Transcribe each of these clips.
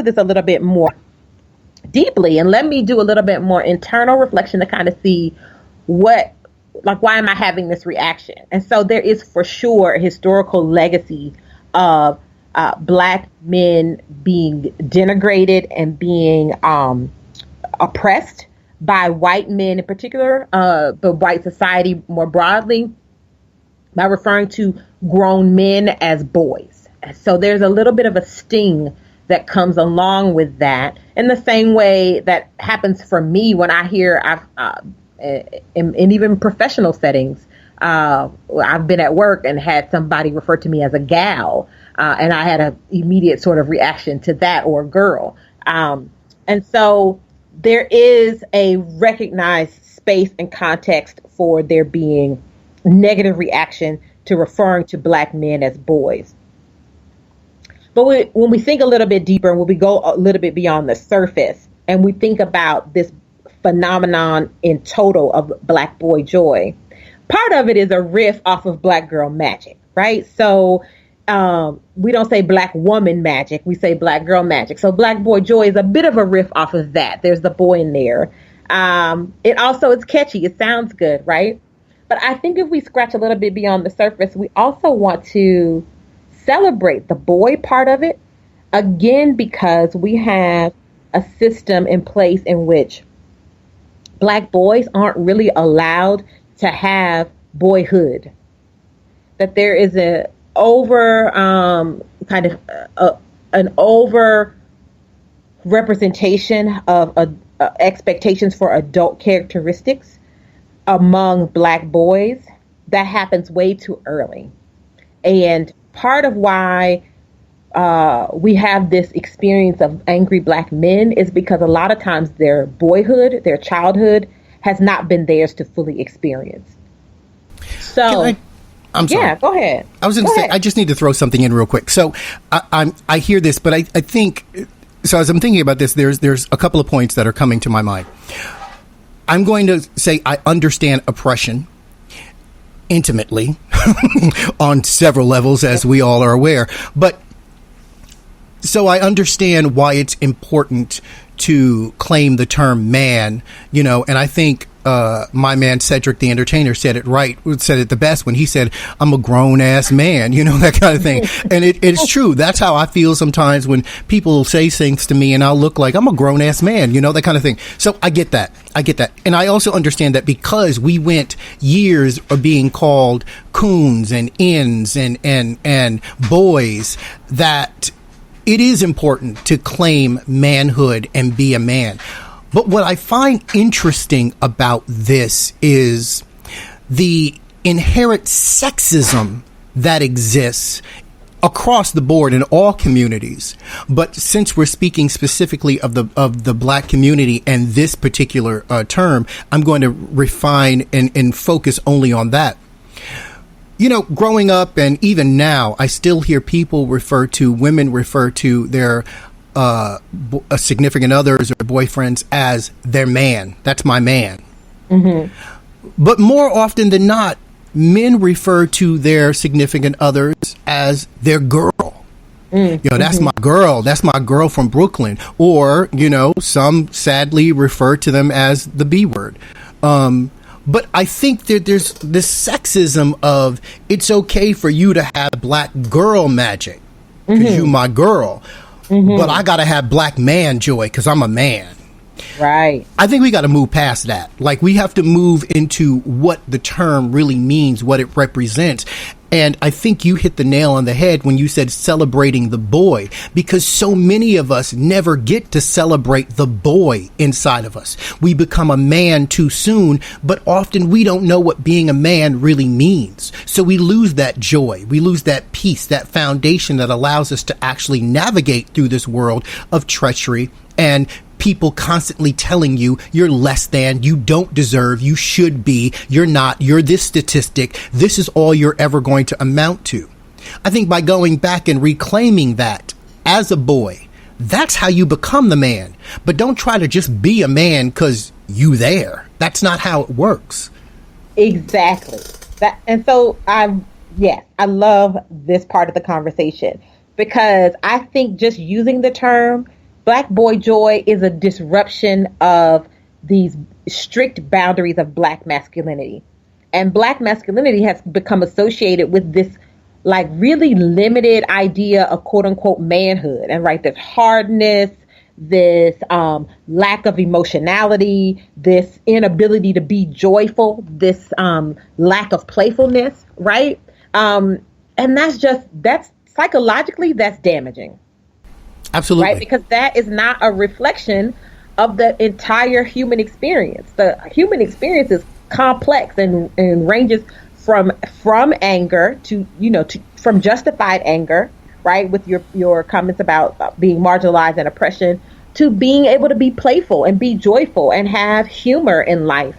into this a little bit more deeply and let me do a little bit more internal reflection to kind of see what, like, why am I having this reaction? And so there is for sure a historical legacy of Black men being denigrated and being oppressed by white men in particular, but white society more broadly, by referring to grown men as boys. So there's a little bit of a sting that comes along with that, in the same way that happens for me when I hear, in even professional settings, I've been at work and had somebody refer to me as a gal, and I had an immediate sort of reaction to that, or a girl. And so there is a recognized space and context for there being negative reaction to referring to Black men as boys. But when we think a little bit deeper, when we go a little bit beyond the surface, and we think about this phenomenon in total of Black boy joy, part of it is a riff off of Black girl magic, right? So we don't say Black woman magic, we say Black girl magic. So Black boy joy is a bit of a riff off of that. There's the boy in there. It also is catchy. It sounds good, right? But I think if we scratch a little bit beyond the surface, we also want to celebrate the boy part of it, again, because we have a system in place in which Black boys aren't really allowed to have boyhood. That there is an over representation of expectations for adult characteristics among Black boys that happens way too early. And part of why we have this experience of angry Black men is because a lot of times their boyhood, their childhood has not been theirs to fully experience. So, I'm sorry. Yeah, go ahead. I was going to say, I just need to throw something in real quick. So I hear this, but I think, so as I'm thinking about this, there's a couple of points that are coming to my mind. I'm going to say I understand oppression intimately on several levels, as we all are aware. But so I understand why it's important to claim the term man, and I think my man Cedric the Entertainer said it the best when he said, I'm a grown ass man, that kind of thing. And it's true. That's how I feel sometimes when people say things to me and I'll look like I'm a grown ass man, that kind of thing. So I get that. And I also understand that because we went years of being called coons and ins and boys, that it is important to claim manhood and be a man. But what I find interesting about this is the inherent sexism that exists across the board in all communities. But since we're speaking specifically of the Black community and this particular term, I'm going to refine and focus only on that. Growing up and even now, I still hear women refer to their significant others or boyfriends as their man. That's my man. Mm-hmm. But more often than not, men refer to their significant others as their girl. Mm-hmm. That's my girl. That's my girl from Brooklyn. Or, some sadly refer to them as the B word. But I think that there's this sexism of it's okay for you to have Black girl magic because you my girl. Mm-hmm. But I got to have Black man joy because I'm a man. Right. I think we got to move past that. Like, we have to move into what the term really means, what it represents. And I think you hit the nail on the head when you said celebrating the boy, because so many of us never get to celebrate the boy inside of us. We become a man too soon, but often we don't know what being a man really means. So we lose that joy. We lose that peace, that foundation that allows us to actually navigate through this world of treachery and people constantly telling you you're less than, you don't deserve, you should be, you're not, you're this statistic, this is all you're ever going to amount to. I think by going back and reclaiming that as a boy, that's how you become the man. But don't try to just be a man because you there. That's not how it works. Exactly. And so I love this part of the conversation, because I think just using the term Black boy joy is a disruption of these strict boundaries of Black masculinity. And Black masculinity has become associated with this like really limited idea of quote unquote manhood, and right, this hardness, this lack of emotionality, this inability to be joyful, this lack of playfulness, right? And that's psychologically, that's damaging. Absolutely. Right? Because that is not a reflection of the entire human experience. The human experience is complex and ranges from anger to, from justified anger, right? With your comments about being marginalized and oppression, to being able to be playful and be joyful and have humor in life,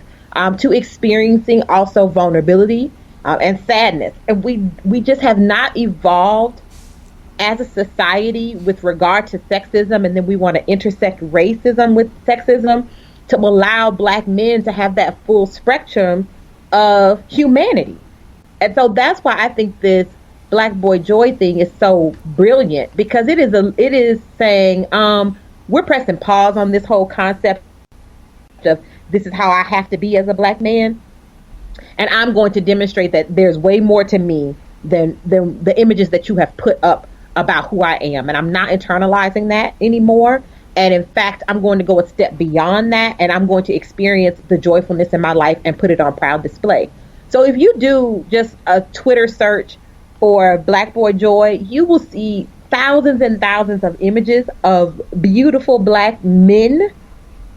to experiencing also vulnerability and sadness. And we just have not evolved as a society with regard to sexism, and then we want to intersect racism with sexism to allow Black men to have that full spectrum of humanity. And so that's why I think this Black boy joy thing is so brilliant, because it is saying we're pressing pause on this whole concept of this is how I have to be as a Black man, and I'm going to demonstrate that there's way more to me than the images that you have put up about who I am, and I'm not internalizing that anymore. And in fact, I'm going to go a step beyond that, and I'm going to experience the joyfulness in my life and put it on proud display. So if you do just a Twitter search for Black boy joy, you will see thousands and thousands of images of beautiful Black men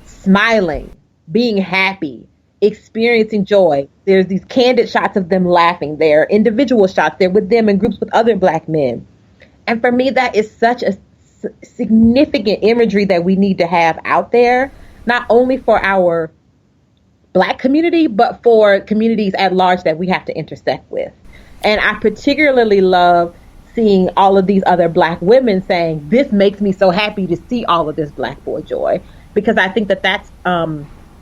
smiling, being happy, experiencing joy. There's these candid shots of them laughing. There are individual shots. They're with them in groups with other Black men. And for me, that is such a significant imagery that we need to have out there, not only for our Black community, but for communities at large that we have to intersect with. And I particularly love seeing all of these other Black women saying, this makes me so happy to see all of this Black boy joy, because I think that that's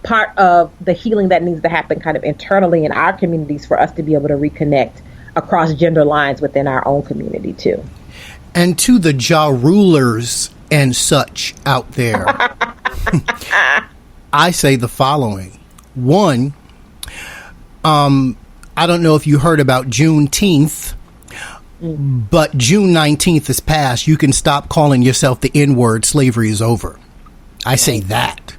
part of the healing that needs to happen kind of internally in our communities for us to be able to reconnect across gender lines within our own community too. And to the Ja rulers and such out there, I say the following. One, I don't know if you heard about Juneteenth, but June 19th is passed. You can stop calling yourself the N-word. Slavery is over. I say that.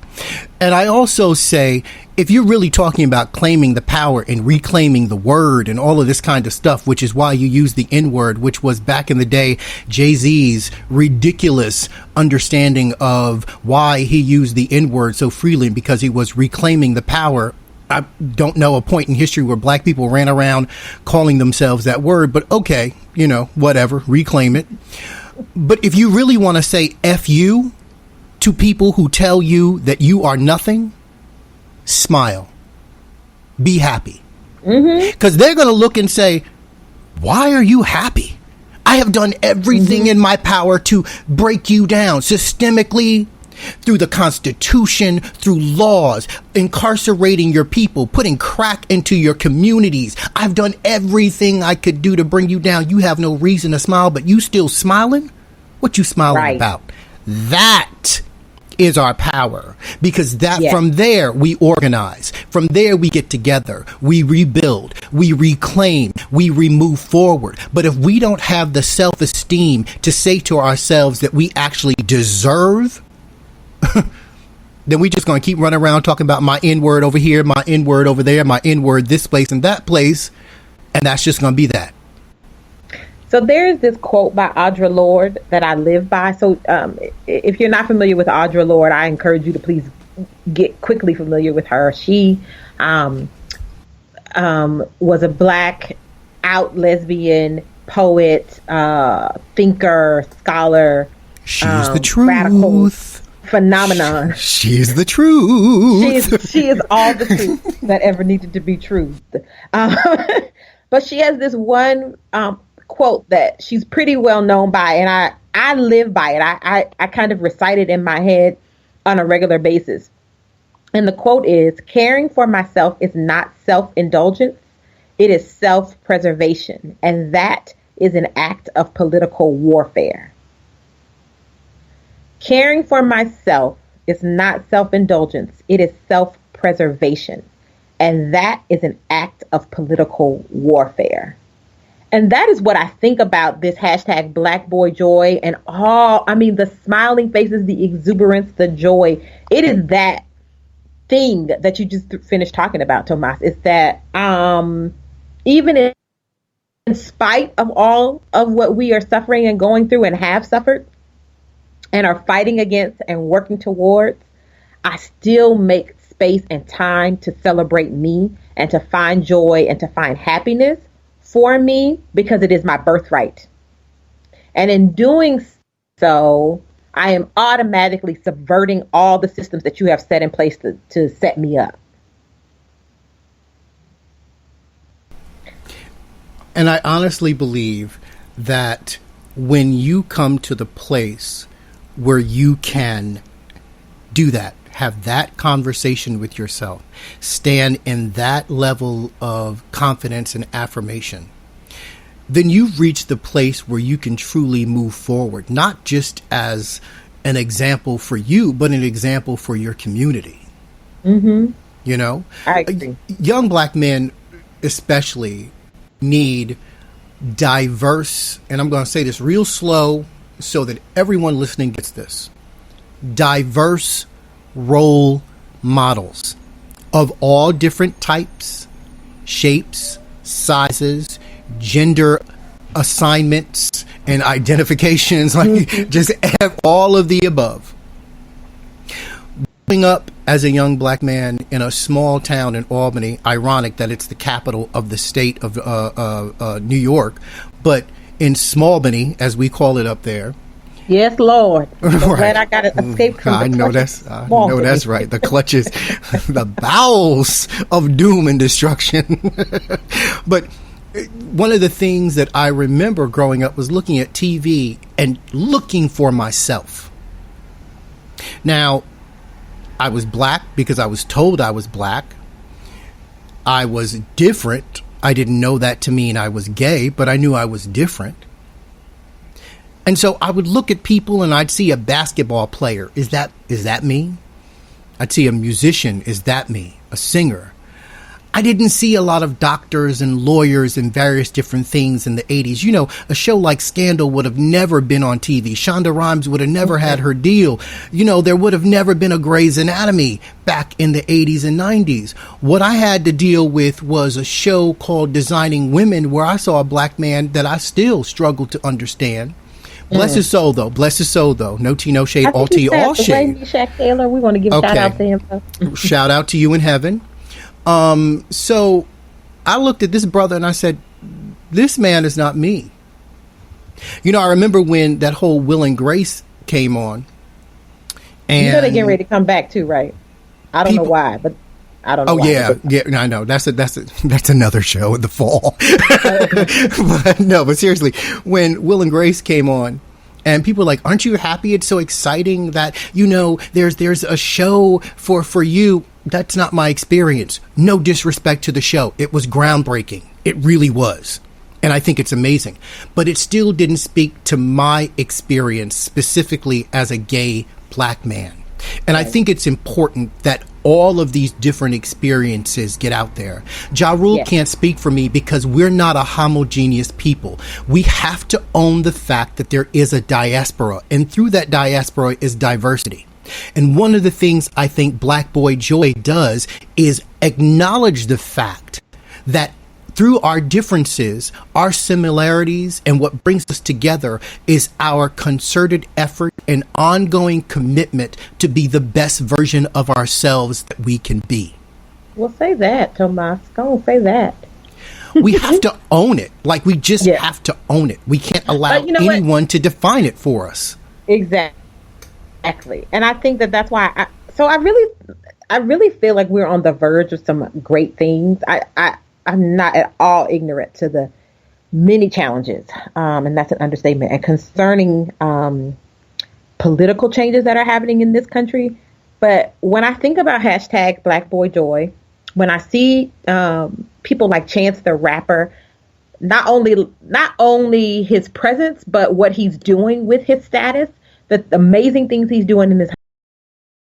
And I also say, if you're really talking about claiming the power and reclaiming the word and all of this kind of stuff, which is why you use the N-word, which was back in the day, Jay-Z's ridiculous understanding of why he used the N-word so freely, because he was reclaiming the power. I don't know a point in history where Black people ran around calling themselves that word, but okay, whatever, reclaim it. But if you really want to say F you to people who tell you that you are nothing, smile. Be happy. Because they're going to look and say, why are you happy? I have done everything in my power to break you down systemically, through the Constitution, through laws, incarcerating your people, putting crack into your communities. I've done everything I could do to bring you down. You have no reason to smile, but you still smiling? What you smiling about? That is our power, because from there we organize. From there we get together, we rebuild, we reclaim, we remove forward. But if we don't have the self-esteem to say to ourselves that we actually deserve, then we just going to keep running around talking about my N-word over here, my N-word over there, my N-word this place and that place, and that's just going to be that. So there's this quote by Audre Lorde that I live by. So if you're not familiar with Audre Lorde, I encourage you to please get quickly familiar with her. She was a Black out lesbian poet, thinker, scholar. She's the truth. Radical phenomenon. She's the truth. She is all the truth that ever needed to be true. But she has this one quote that she's pretty well known by, and I live by it. I kind of recite it in my head on a regular basis. And the quote is, caring for myself is not self-indulgence, it is self-preservation, and that is an act of political warfare. Caring for myself is not self-indulgence. It is self-preservation. And that is an act of political warfare. And that is what I think about this hashtag Black Boy Joy and the smiling faces, the exuberance, the joy. It is that thing that you just finished talking about, Tomas. It's that even in spite of all of what we are suffering and going through and have suffered and are fighting against and working towards, I still make space and time to celebrate me and to find joy and to find happiness for me, because it is my birthright. And in doing so, I am automatically subverting all the systems that you have set in place to set me up. And I honestly believe that when you come to the place where you can do that, have that conversation with yourself, stand in that level of confidence and affirmation, then you've reached the place where you can truly move forward, not just as an example for you, but an example for your community. Mm-hmm. You know, I agree. Young Black men especially need diverse, and I'm going to say this real slow so that everyone listening gets this, diverse role models of all different types, shapes, sizes, gender assignments and identifications, like just have all of the above. Growing up as a young Black man in a small town in Albany, ironic that it's the capital of the state of New York, but in Smallbany, as we call it up there. Yes, Lord. I'm Right. glad I got to escape from I the know clutches. that's right. The clutches, the bowels of doom and destruction. But one of the things that I remember growing up was looking at TV and looking for myself. Now, I was Black because I was told I was Black. I was different. I didn't know that to mean I was gay, but I knew I was different. And so I would look at people and I'd see a basketball player. Is that me? I'd see a musician. Is that me? A singer. I didn't see a lot of doctors and lawyers and various different things in the 80s. You know, a show like Scandal would have never been on TV. Shonda Rhimes would have never had her deal. You know, there would have never been a Grey's Anatomy back in the 80s and 90s. What I had to deal with was a show called Designing Women, where I saw a Black man that I still struggle to understand. Bless his soul, though. Bless his soul, though. No tea, no shade. All tea, all shade. Shaq Taylor. We want to give a shout out to him. Shout out to you in heaven. So I looked at this brother and I said, this man is not me. You know, I remember when that whole Will and Grace came on. And you know they're getting ready to come back too, right? I don't know why, but I don't know. Oh, yeah. No, I know. That's another show in the fall. But seriously, when Will and Grace came on, and people were like, aren't you happy? It's so exciting that, you know, there's a show for you. That's not my experience. No disrespect to the show. It was groundbreaking. It really was. And I think it's amazing. But it still didn't speak to my experience specifically as a gay Black man. And I think it's important that all of these different experiences get out there. Ja Rule can't speak for me because we're not a homogeneous people. We have to own the fact that there is a diaspora, and through that diaspora is diversity. And one of the things I think Black Boy Joy does is acknowledge the fact that through our differences, our similarities, and what brings us together is our concerted effort and ongoing commitment to be the best version of ourselves that we can be. Well, say that, Tomas. Go on, say that. We have to own it. Like, we just have to own it. We can't allow anyone to define it for us. Exactly. And I think that's why I really feel like we're on the verge of some great things. I'm not at all ignorant to the many challenges, and that's an understatement, and concerning political changes that are happening in this country. But when I think about hashtag Black Boy Joy, when I see people like Chance the Rapper, not only his presence, but what he's doing with his status, the amazing things he's doing in his